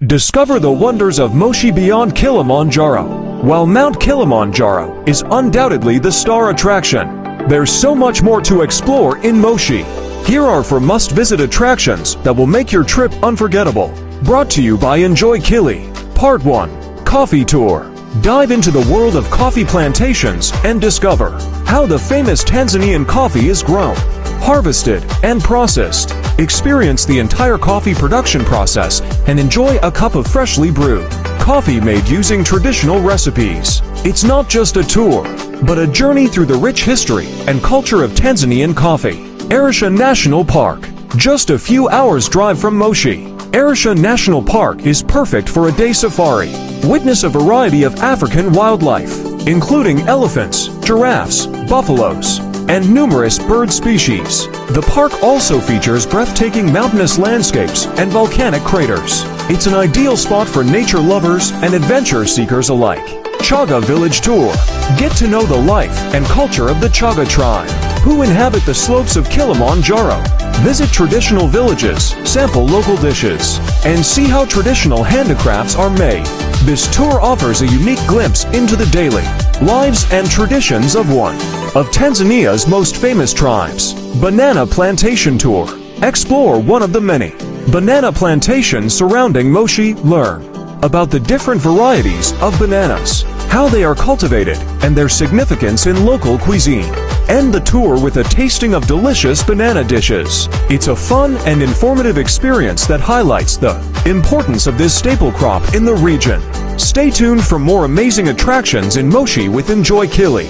Discover the wonders of Moshi beyond Kilimanjaro. While Mount Kilimanjaro is undoubtedly the star attraction, there's so much more to explore in Moshi. Here are 4 must-visit attractions that will make your trip unforgettable. Brought to you by Enjoy KILI. Part 1. Coffee Tour. Dive into the world of coffee plantations and discover how the famous Tanzanian coffee is grown, harvested, and processed. Experience the entire coffee production process and enjoy a cup of freshly brewed coffee made using traditional recipes. It's not just a tour, but a journey through the rich history and culture of Tanzanian coffee. Arusha National Park. Just a few hours drive from Moshi, Arusha National Park is perfect for a day safari. Witness a variety of African wildlife, including elephants, giraffes, buffaloes, and numerous bird species. The park also features breathtaking mountainous landscapes and volcanic craters. It's an ideal spot for nature lovers and adventure seekers alike. Chaga Village Tour. Get to know the life and culture of the Chaga tribe, who inhabit the slopes of Kilimanjaro. Visit traditional villages, sample local dishes, and see how traditional handicrafts are made. This tour offers a unique glimpse into the daily lives and traditions of one of Tanzania's most famous tribes. Banana Plantation Tour. Explore one of the many banana plantations surrounding Moshi. Learn about the different varieties of bananas, how they are cultivated, and their significance in local cuisine. End the tour with a tasting of delicious banana dishes. It's a fun and informative experience that highlights the importance of this staple crop in the region. Stay tuned for more amazing attractions in Moshi with Enjoy KILI.